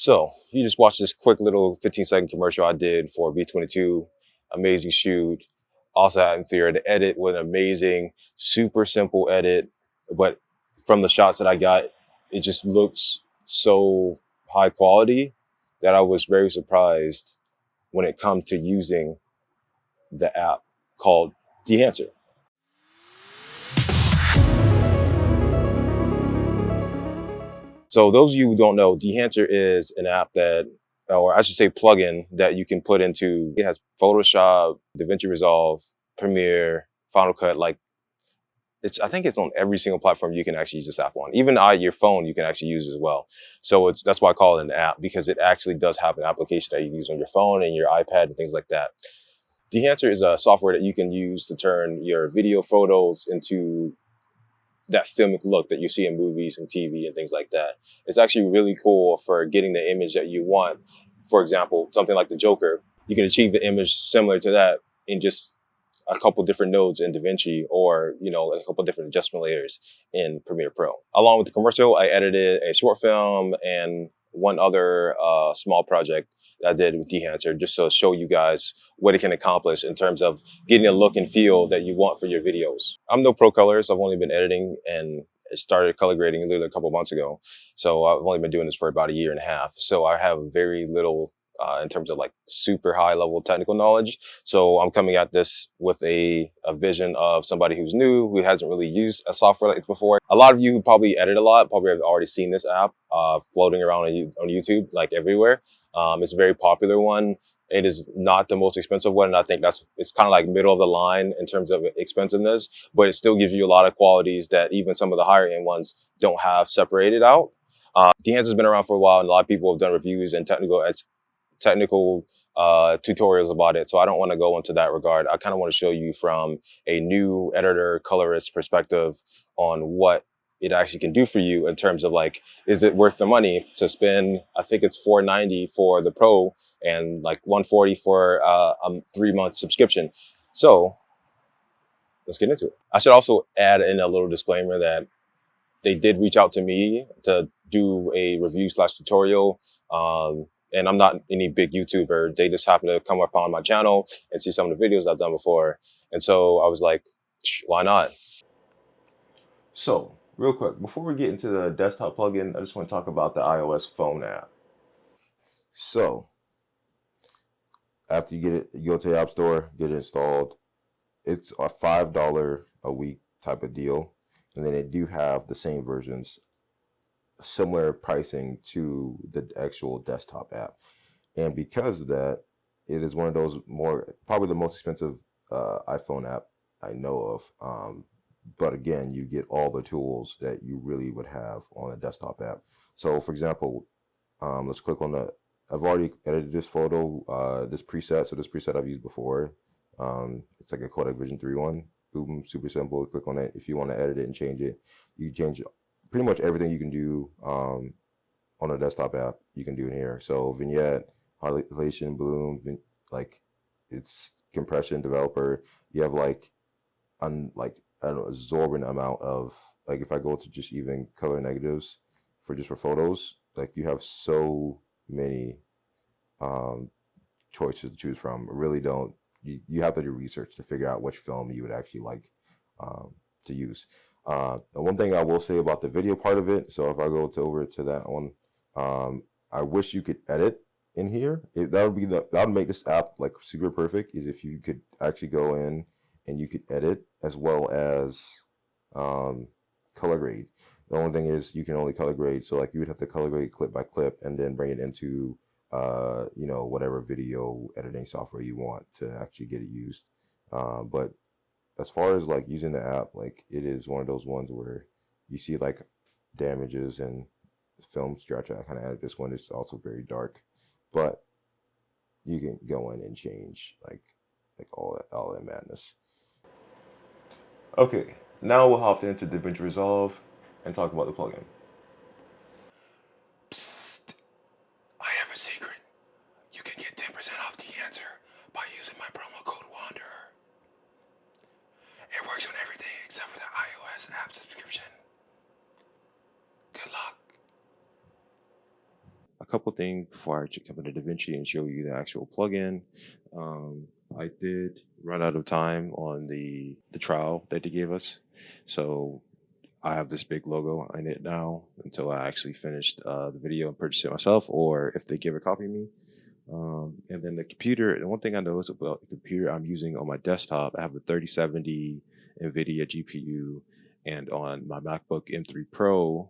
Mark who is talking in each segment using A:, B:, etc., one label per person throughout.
A: So you just watched this quick little 15-second commercial I did for B22. Amazing shoot. Also had in theory the edit was an amazing, super simple edit, but from the shots that I got, it just looks so high quality that I was very surprised when it comes to using the app called Dehancer. So those of you who don't know, Dehancer is an app that, or I should say plugin that you can put into, it has Photoshop, Davinci Resolve, Premiere, Final Cut, like I think it's on every single platform you can actually use this app on. Even your phone you can actually use as well. So that's why I call it an app, because it actually does have an application that you can use on your phone and your iPad and things like that. Dehancer is a software that you can use to turn your video photos into that filmic look that you see in movies and TV and things like that. It's actually really cool for getting the image that you want. For example, something like the Joker, you can achieve the image similar to that in just a couple different nodes in DaVinci, or, a couple different adjustment layers in Premiere Pro. Along with the commercial, I edited a short film and one other small project that I did with Dehancer, just to show you guys what it can accomplish in terms of getting a look and feel that you want for your videos. I'm no pro colorist. I've only been editing and started color grading literally a couple months ago. So I've only been doing this for about a year and a half. So I have very little in terms of like super high level technical knowledge. So I'm coming at this with a vision of somebody who's new, who hasn't really used a software like this before. A lot of you who probably edit a lot probably have already seen this app floating around on YouTube, like everywhere. It's a very popular one. It is not the most expensive one, and I think it's kind of like middle of the line in terms of expensiveness, but it still gives you a lot of qualities that even some of the higher end ones don't have separated out. Dehancer's been around for a while, and a lot of people have done reviews and technical tutorials about it. So I don't want to go into that regard. I kind of want to show you from a new editor, colorist perspective on what it actually can do for you in terms of like, is it worth the money to spend? I think it's $490 for the Pro and like $140 for a 3-month subscription. So let's get into it. I should also add in a little disclaimer that they did reach out to me to do a review/tutorial. And I'm not any big YouTuber. They just happened to come up on my channel and see some of the videos I've done before. And so I was like, why not? So real quick, before we get into the desktop plugin, I just want to talk about the iOS phone app. So after you get it, you go to the App Store, get it installed. It's a $5 a week type of deal. And then they do have the same versions, similar pricing to the actual desktop app. And because of that, it is one of those probably the most expensive iPhone app I know of. But again, you get all the tools that you really would have on a desktop app. So for example, let's click on I've already edited this photo, this preset. So this preset I've used before. It's like a Kodak Vision 3 one. Boom, super simple. Click on it. If you want to edit it and change it, you change pretty much everything you can do on a desktop app, you can do in here. So vignette, highlightation, bloom, like it's compression, developer. You have like I don't know, absorbent amount of, like if I go to just even color negatives for photos, like you have so many choices to choose from. Really don't, you have to do research to figure out which film you would actually like to use. The one thing I will say about the video part of it, so if I go over to that one, I wish you could edit in here. That would make this app like super perfect, is if you could actually go in and you could edit as well as color grade. The only thing is you can only color grade, so like you would have to color grade clip by clip and then bring it into whatever video editing software you want to actually get it used. But as far as like using the app, like it is one of those ones where you see like damages and film stretch. I kind of added this one. It's also very dark, but you can go in and change like all that madness. Okay, now we'll hop into Davinci Resolve and talk about the plugin. Psst, I have a secret. You can get 10% off Dehancer by using my promo code Wanderer. It works on everything except for the iOS app subscription. Good luck. couple things before I jump into DaVinci and show you the actual plugin. I did run out of time on the trial that they gave us, so I have this big logo in it now until I actually finished the video and purchase it myself, or if they give a copy to me. And then the computer, the one thing I noticed about the computer I'm using on my desktop, I have a 3070 NVIDIA GPU, and on my MacBook M3 Pro,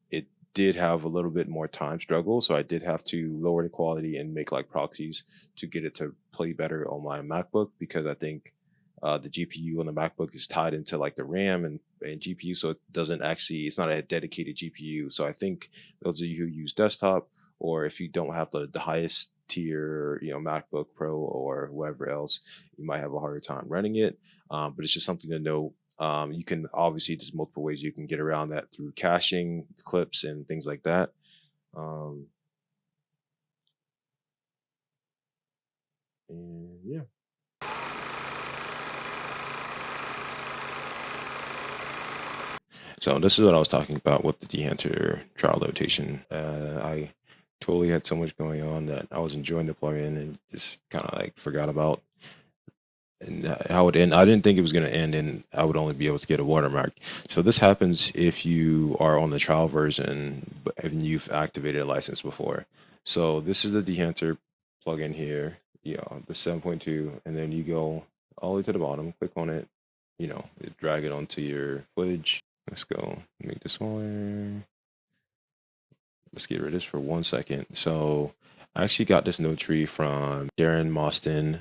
A: it did have a little bit more time struggle. So I did have to lower the quality and make like proxies to get it to play better on my MacBook, because I think the GPU on the MacBook is tied into like the RAM and GPU. So it doesn't actually, it's not a dedicated GPU. So I think those of you who use desktop, or if you don't have the highest tier, MacBook Pro or whoever else, you might have a harder time running it. But it's just something to know. You can obviously, there's multiple ways you can get around that through caching clips and things like that. And yeah. So this is what I was talking about with the Dehancer trial rotation. I totally had so much going on that I was enjoying the plugin and just kind of like forgot about and how it end. I didn't think it was going to end and I would only be able to get a watermark. So this happens if you are on the trial version and you've activated a license before. So this is the Dehancer plugin here, the 7.2, and then you go all the way to the bottom, click on it, drag it onto your footage. Let's go make this smaller. Let's get rid of this for 1 second. So I actually got this note tree from Darren Moston,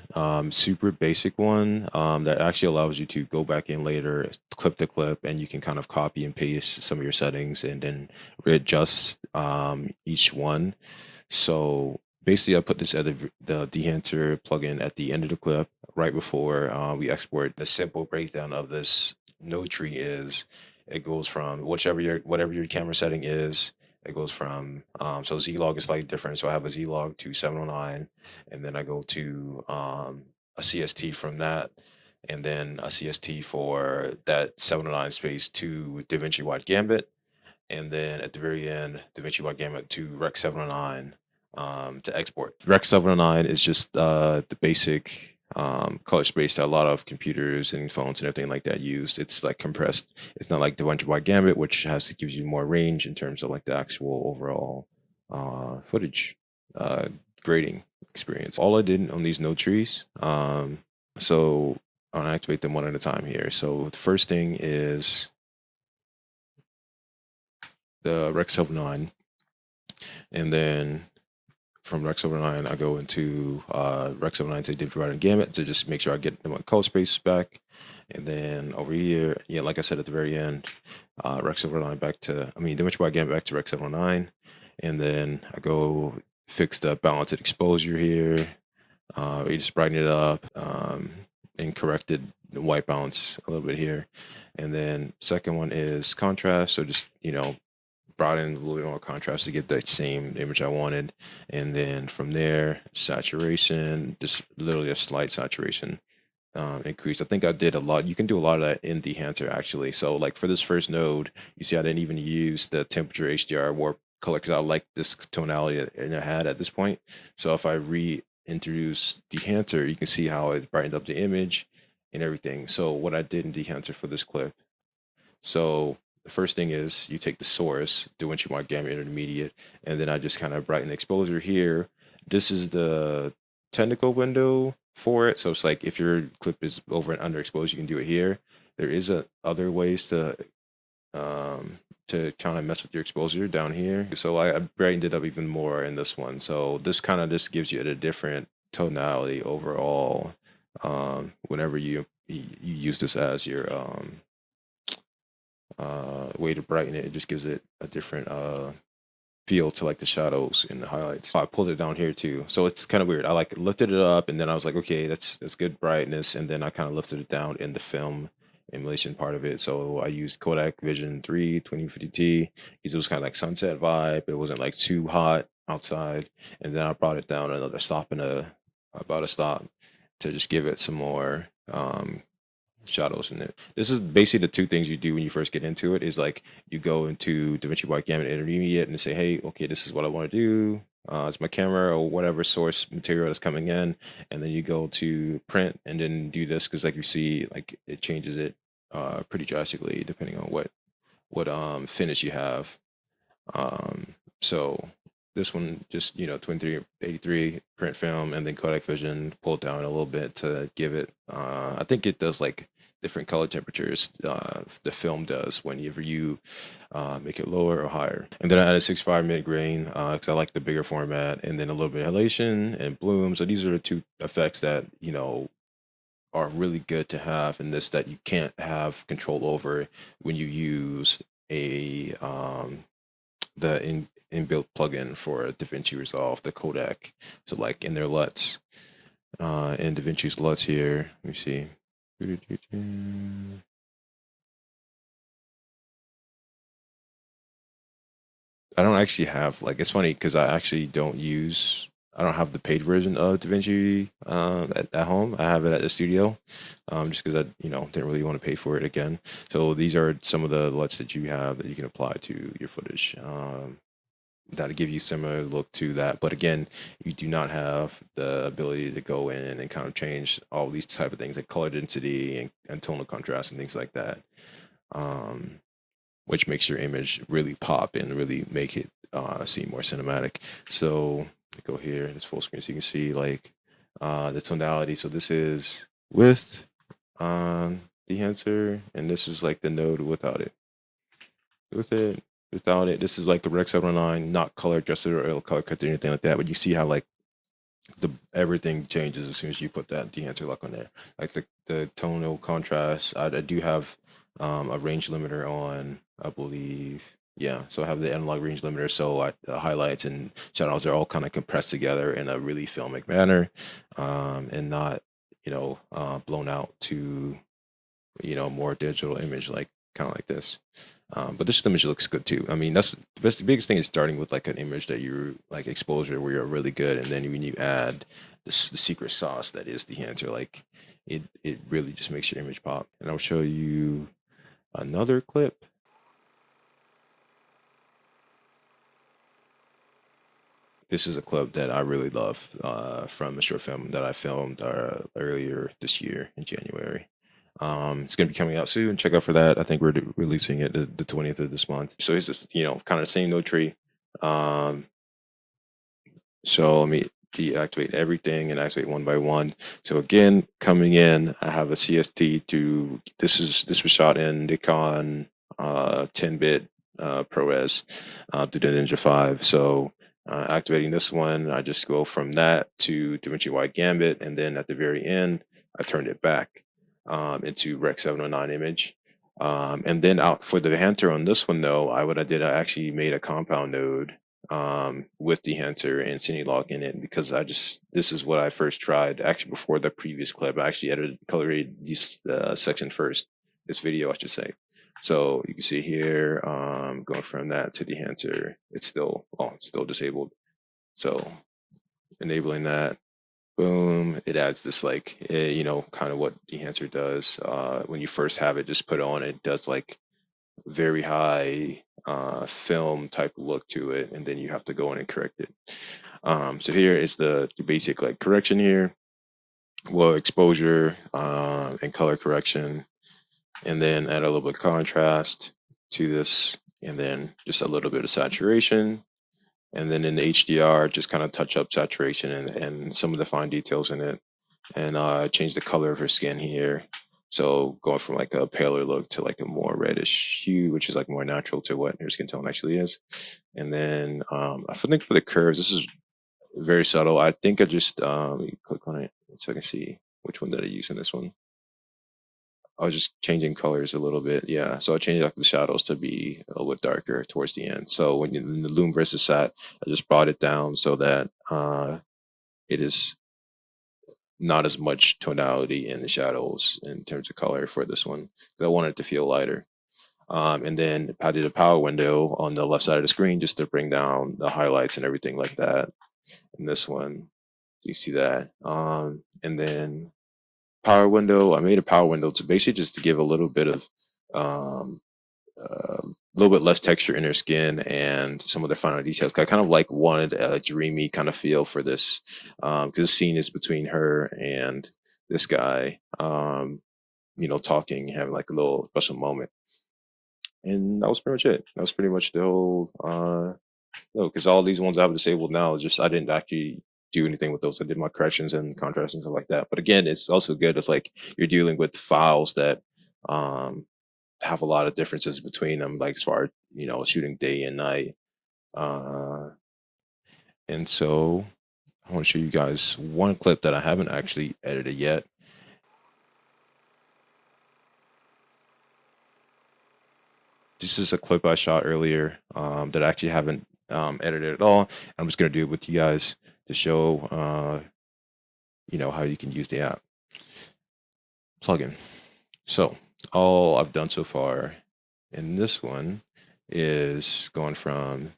A: super basic one that actually allows you to go back in later, clip the clip, and you can kind of copy and paste some of your settings and then readjust each one. So basically, I put this at the Dehancer plugin at the end of the clip, right before we export. The simple breakdown of this node tree is it goes from whatever your camera setting is. It goes from so Z log is slightly different. So I have a Z log to 709, and then I go to a CST from that, and then a CST for that 709 space to DaVinci Wide Gambit, and then at the very end, DaVinci Wide Gamut to Rec 709 to export. Rec 709 is just the basic color space that a lot of computers and phones and everything like that use. It's like compressed. It's not like DaVinci Wide Gamut, which gives you more range in terms of like the actual overall footage grading experience. All I did on these node trees, so I'll activate them one at a time here. So the first thing is the Rec 79, and then from Rec 79 I go into Rec 79 to DaVinci Wide Gamut to just make sure I get my color space back, and then over here, like I said at the very end, Rec 79 DaVinci Wide Gamut back to Rec 79, and then I go fix the balance and exposure here. You just brighten it up and corrected the white balance a little bit here, and then second one is contrast. So just brought in a little bit more contrast to get that same image I wanted. And then from there, saturation, just literally a slight saturation increase. I think I did a lot. You can do a lot of that in Dehancer actually. So like for this first node, you see I didn't even use the temperature HDR warp color because I like this tonality that it had at this point. So if I reintroduce Dehancer, you can see how it brightened up the image and everything. So what I did in Dehancer for this clip, so the first thing is you take the source, DaVinci Wide Gamut Intermediate, and then I just kind of brighten the exposure here. This is the technical window for it. So it's like if your clip is over and underexposed, you can do it here. There is other ways to kind of mess with your exposure down here. So I brightened it up even more in this one. So this kind of just gives you a different tonality overall whenever you use this as your way to brighten it. It just gives it a different feel to like the shadows and the highlights. I pulled it down here too, so it's kind of weird. I like lifted it up, and then I was like, okay, that's good brightness, and then I kind of lifted it down in the film emulation part of it. So I used Kodak Vision 3 2050T because it was kind of like sunset vibe. It wasn't like too hot outside, and then I brought it down another stop about a stop to just give it some more shadows in it. This is basically the two things you do when you first get into it. Is like you go into DaVinci White Gamut Intermediate and say, hey, okay, this is what I want to do. It's my camera or whatever source material that's coming in, and then you go to print and then do this because, like you see, like it changes it pretty drastically depending on what finish you have. So this one just 2383 print film and then Kodak Vision pulled down a little bit to give it. I think it does like different color temperatures. The film does whenever you make it lower or higher. And then I added 6.5 mid grain because I like the bigger format, and then a little bit of halation and bloom. So these are the two effects that are really good to have in this that you can't have control over when you use a the inbuilt plugin for Davinci Resolve, the codec. So like in their LUTs, in Davinci's LUTs here, let me see. I don't actually have like it's funny because I don't have the paid version of DaVinci at home. I have it at the studio, just because I didn't really want to pay for it again. So these are some of the LUTs that you have that you can apply to your footage. That'll give you similar look to that. But again, you do not have the ability to go in and kind of change all these type of things like color density and tonal contrast and things like that, um, which makes your image really pop and really make it seem more cinematic. So go here, it's full screen, so you can see like the tonality. So this is with Dehancer, and this is like the node without it. With it, without it, this is like the Rex 709, not color adjusted or color corrected or anything like that. But you see how like the everything changes as soon as you put that dehancer lock on there. Like the tonal contrast, I do have a range limiter on, I believe. Yeah, so I have the analog range limiter, so the highlights and shadows are all kind of compressed together in a really filmic manner, and not blown out to more digital image like kind of like this. But this image looks good too. I mean, that's the biggest thing is starting with like an image that you like exposure where you're really good, and then when you add the secret sauce that is the answer, like it really just makes your image pop. And I'll show you another clip. This is a clip that I really love from a short film that I filmed earlier this year in January. It's going to be coming out soon. Check out for that. I think we're releasing it the 20th of this month. So it's just, kind of the same note tree. So let me deactivate everything and activate one by one. So again, coming in, I have a CST to, this was shot in Nikon 10-bit ProRes to the Ninja 5. So activating this one, I just go from that to DaVinci Wide Gambit, and then at the very end, I turned it back into Rec 709 image. And then out for the Dehancer on this one though, I actually made a compound node with Dehancer and CineLog in it, because this is what I first tried actually before the previous clip. I actually colored this section first, this video I should say. So you can see here, going from that to Dehancer, it's still disabled. So enabling that, boom, it adds this like, kind of what Dehancer does. When you first have it just put on, it does like very high film type look to it, and then you have to go in and correct it. So here is the basic like correction here, well, exposure and color correction, and then add a little bit of contrast to this, and then just a little bit of saturation. And then in the HDR, just kind of touch up saturation and some of the fine details in it, and change the color of her skin here. So going from like a paler look to like a more reddish hue, which is like more natural to what her skin tone actually is. And then I think for the curves, this is very subtle. I think I just click on it so I can see which one did I use in this one. I was just changing colors a little bit. Yeah. So I changed like the shadows to be a little bit darker towards the end. So when in the loom versus sat, I just brought it down so that it is not as much tonality in the shadows in terms of color for this one, because I wanted it to feel lighter. And then I did a power window on the left side of the screen just to bring down the highlights and everything like that. In this one, you see that. And then power window. I made a power window to basically just to give a little bit of um, a little bit less texture in her skin and some of the finer details. 'Cause I kind of like wanted a dreamy kind of feel for this because the scene is between her and this guy, you know, talking, having like a little special moment. And that was pretty much it. That was pretty much the whole. No, because all these ones I have disabled now, just I didn't actually do anything with those. I did my corrections and contrast and stuff like that. But again, it's also good if like you're dealing with files that um have a lot of differences between them, like as far as you know, shooting day and night. Uh, and so I want to show you guys one clip that I haven't actually edited yet. This is a clip I shot earlier that I actually haven't edited at all. I'm just gonna do it with you guys to show you know how you can use the app plugin. So all I've done so far in this one is going from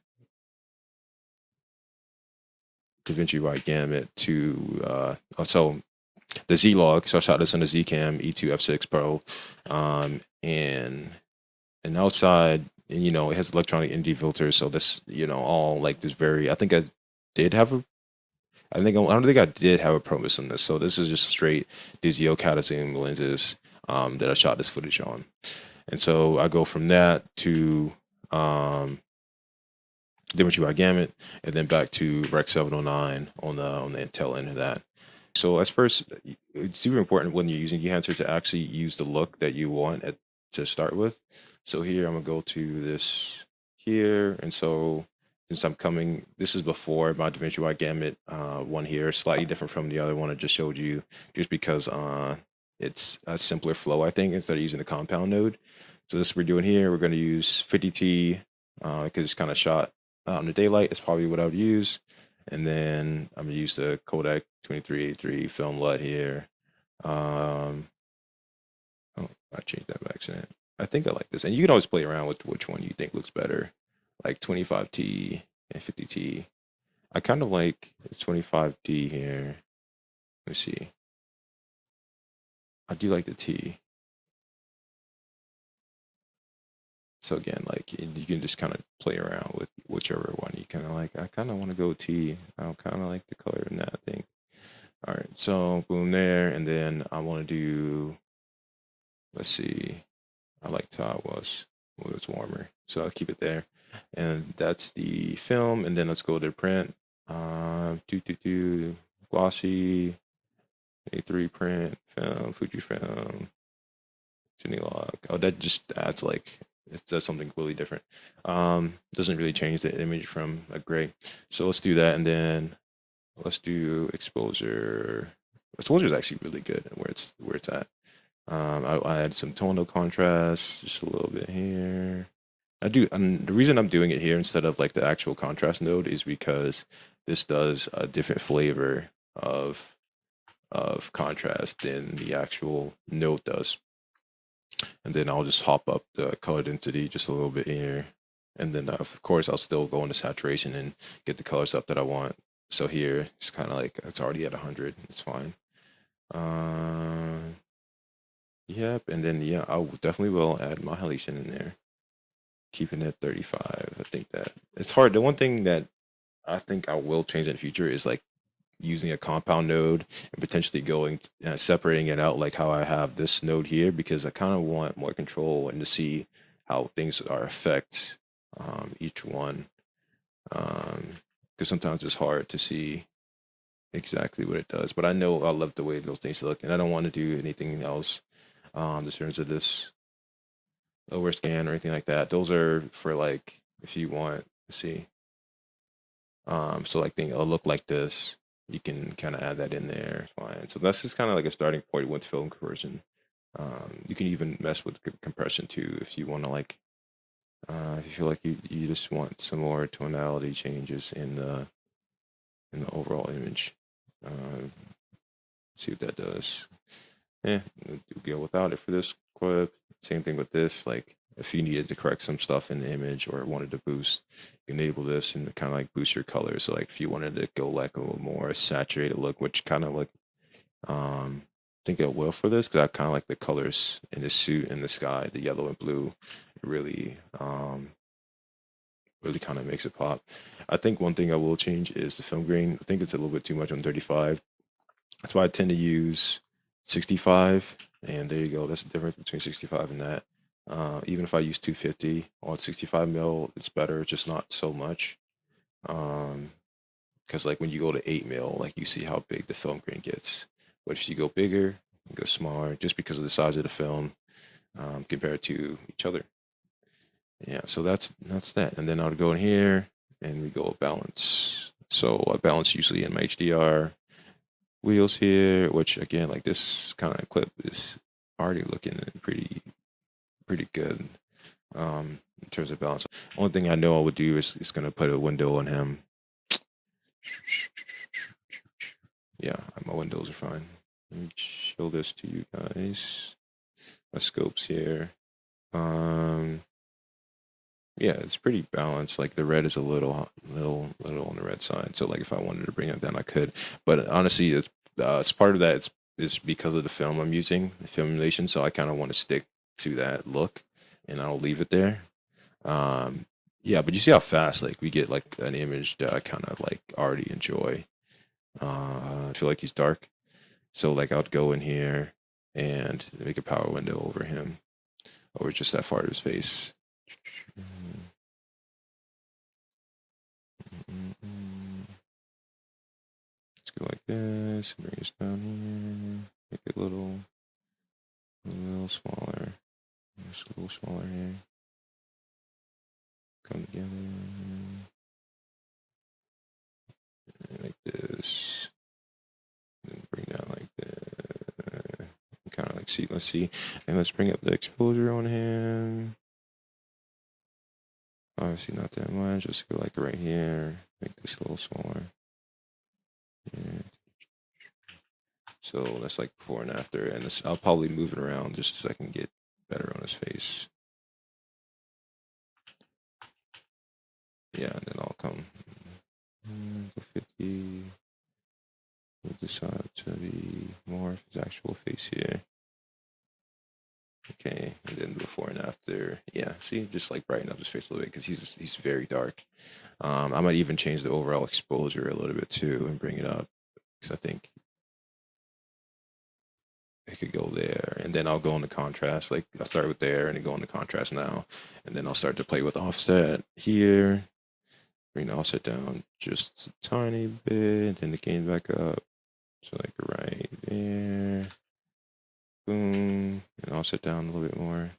A: Davinci Resolve Gamut to so the Z log. So I shot this on the Zcam E2 F6 Pro, and outside, and, you know, it has electronic ND filters. So this, you know, all like this very. I think I did have a. I don't think I did have a promise on this. So this is just straight Dizio Catazine lenses that I shot this footage on. And so I go from that to Davinci Resolve Gamut, and then back to Rec 709 on the Intel end of that. So as first, it's super important when you're using Dehancer to actually use the look that you want to start with. So here I'm gonna go to this here, and so since I'm coming, this is before my Davinci Resolve Gamut one here, slightly different from the other one I just showed you, just because it's a simpler flow, I think, instead of using the compound node. So this we're doing here, we're going to use 50T because it's kind of shot out in the daylight. It's probably what I would use. And then I'm gonna use the Kodak 2383 film LUT here. Oh, I changed that by accident. I think I like this, and you can always play around with which one you think looks better, like 25T and 50T. I kind of like this 25T here. Let's see. I do like the T. So again, like you can just kind of play around with whichever one you kind of like. I kind of want to go T. I kind of like the color in that, I think. All right, so boom there, and then I want to do. Let's see. I liked how it was when it was warmer, so I'll keep it there. And that's the film, and then let's go to print. Glossy A3 print film, Fujifilm, Genelog. Oh, that just adds like it does something completely different. Doesn't really change the image from a gray. So let's do that, and then let's do exposure. Exposure is actually really good where it's at. I add some tonal contrast, just a little bit here. I do, and the reason I'm doing it here instead of like the actual contrast node is because this does a different flavor of contrast than the actual node does. And then I'll just hop up the color density just a little bit here. And then of course I'll still go into saturation and get the colors up that I want. So here it's kind of like it's already at 100. It's fine. Yep, and then yeah, I definitely will add my halation in there, keeping it 35. I think that it's hard. The one thing that I think I will change in the future is like using a compound node and potentially going separating it out like how I have this node here because I kind of want more control and to see how things are affect each one. Because sometimes it's hard to see exactly what it does, but I know I love the way those things look, and I don't want to do anything else in terms of this lower scan or anything like that. Those are for like if you want to see. So like thing it'll look like this. You can kind of add that in there. Fine. So that's just kind of like a starting point with film conversion. You can even mess with compression too if you want to like if you feel like you just want some more tonality changes in the overall image. See what that does. Yeah, go without it for this clip. Same thing with this. Like if you needed to correct some stuff in the image or wanted to boost, enable this and kind of like boost your color. So like if you wanted to go like a little more saturated look, which kind of like think it will for this because I kind of like the colors in the suit in the sky, the yellow and blue. It really, really kind of makes it pop. I think one thing I will change is the film grain. I think it's a little bit too much on 35. That's why I tend to use 65. And there you go. That's the difference between 65 and that. Even if I use 250 on 65 mil, it's better. It's just not so much. Because like when you go to 8 mil, like you see how big the film grain gets. But if you go bigger, you go smaller, just because of the size of the film compared to each other. Yeah, so that's that. And then I'll go in here and we go balance. So I balance usually in my HDR wheels here, which again, like this kind of clip is already looking pretty good in terms of balance. Only thing I know I would do is gonna put a window on him. Yeah, my windows are fine. Let me show this to you guys. My scopes here. Yeah, it's pretty balanced. Like the red is a little on the red side. So like if I wanted to bring it down, I could. But honestly, it's part of that. It's because of the film I'm using, the formulation. So I kind of want to stick to that look, and I'll leave it there. Um, yeah, but you see how fast like we get like an image that I kind of like already enjoy. I feel like he's dark, so like I'd go in here and make a power window over him, over just that part of his face. Let's go like this, bring this down here, make it a little smaller, just a little smaller here. Come together like this, and bring down like that. Kind of like see, let's see, and let's bring up the exposure on him. Obviously not that much. Just go like right here, make this a little smaller. Yeah. So that's like before and after, and I'll probably move it around just so I can get better on his face. Yeah, and then I'll come 50. Move this side to be more of his actual face here. Okay, and then before and after, yeah. See, just like brighten up his face a little bit because he's very dark. I might even change the overall exposure a little bit too and bring it up because I think it could go there, and then I'll go into contrast. Like I'll start with there and then go into contrast now, and then I'll start to play with offset here. Bring the offset down just a tiny bit, and the gain back up. So like right there, boom, and offset down a little bit more.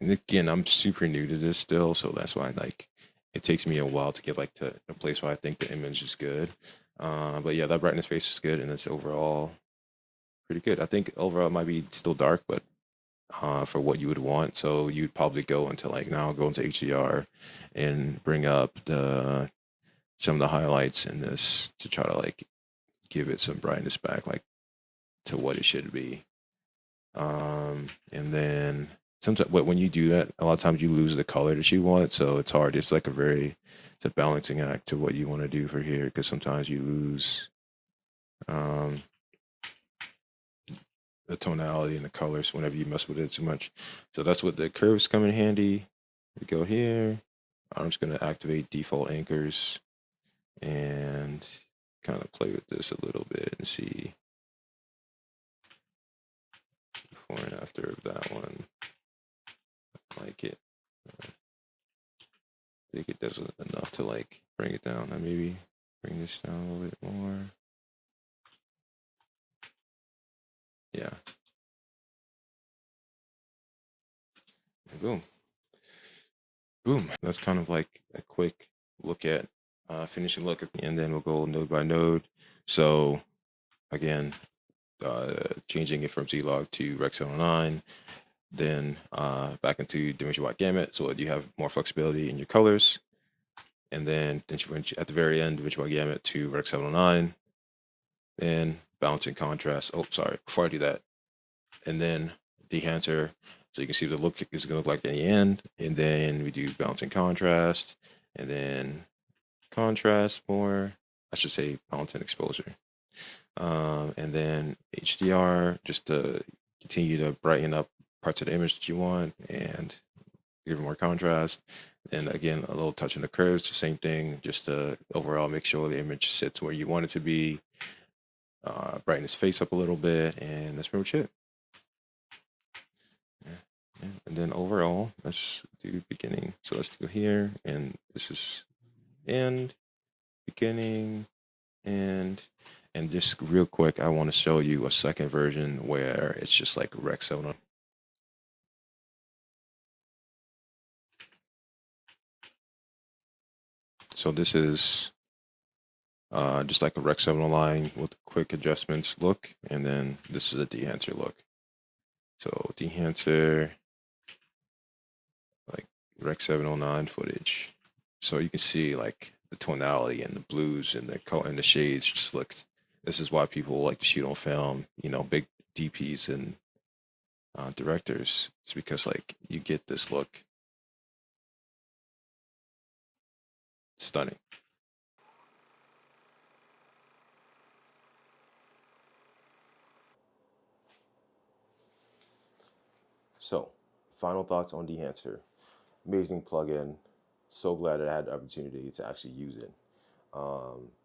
A: And again, I'm super new to this still, so that's why like it takes me a while to get like to a place where I think the image is good. But yeah, that brightness face is good, and it's overall pretty good. I think overall it might be still dark, but for what you would want, so you'd probably go into like now go into HDR and bring up the some of the highlights in this to try to like give it some brightness back, like to what it should be. And then sometimes when you do that, a lot of times you lose the color that you want, so it's hard. It's like it's a balancing act to what you want to do for here, because sometimes you lose um, the tonality and the colors whenever you mess with it too much. So that's what the curves come in handy. We go here. I'm just gonna activate default anchors and kind of play with this a little bit and see before and after of that one. I like it. I think it does enough to like bring it down. I maybe bring this down a little bit more. Yeah. And boom. Boom. That's kind of like a quick look at finishing look, and then we'll go node by node. So again, changing it from Zlog to Rec 709, then back into Davinci Wide Gamut, so you have more flexibility in your colors. And then at the very end, Davinci Wide Gamut to Rec 709, then balancing contrast. Oh, sorry, before I do that, and then Dehancer, so you can see what the look is going to look like at the end. And then we do balancing contrast, and then contrast more. I should say balancing exposure.
B: And then HDR, just to continue to brighten up parts of the image that you want and give it more contrast. And again, a little touch on the curves, the same thing, just to overall make sure the image sits where you want it to be. Brighten his face up a little bit, and that's pretty much it. Yeah. Yeah. And then overall, let's do beginning. So let's go here, and this is end, beginning, and just real quick, I want to show you a second version where it's just like rec 7. So this is just like a rec 7 line with quick adjustments look, and then this is a Dehancer look. So Dehancer, like rec 709 footage. So you can see like the tonality and the blues and the color and the shades just look. This is why people like to shoot on film. You know, big DPs and directors. It's because like you get this look. Stunning.
A: So, final thoughts on Dehancer. Amazing plugin. So glad that I had the opportunity to actually use it.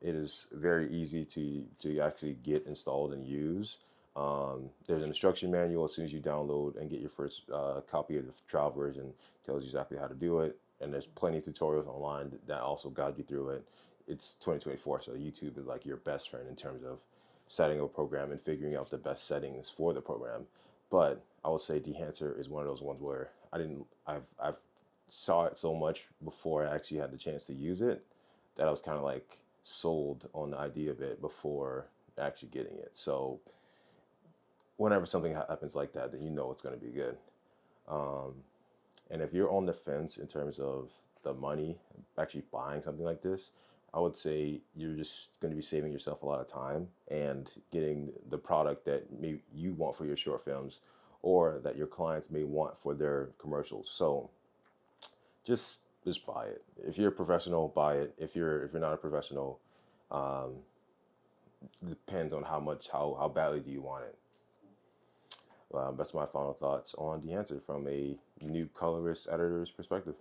A: It is very easy to actually get installed and use. There's an instruction manual as soon as you download and get your first copy of the trial version. Tells you exactly how to do it, and there's plenty of tutorials online that also guide you through it. It's 2024, so YouTube is like your best friend in terms of setting a program and figuring out the best settings for the program. But I would say Dehancer is one of those ones where I've saw it so much before I actually had the chance to use it that I was kind of like sold on the idea of it before actually getting it. So whenever something happens like that, then you know it's going to be good. Um, and if you're on the fence in terms of the money, actually buying something like this, I would say you're just going to be saving yourself a lot of time and getting the product that maybe you want for your short films or that your clients may want for their commercials. So just buy it. If you're a professional, buy it. If you're not a professional, um, it depends on how badly do you want it. That's my final thoughts on the answer from a new colorist editor's perspective.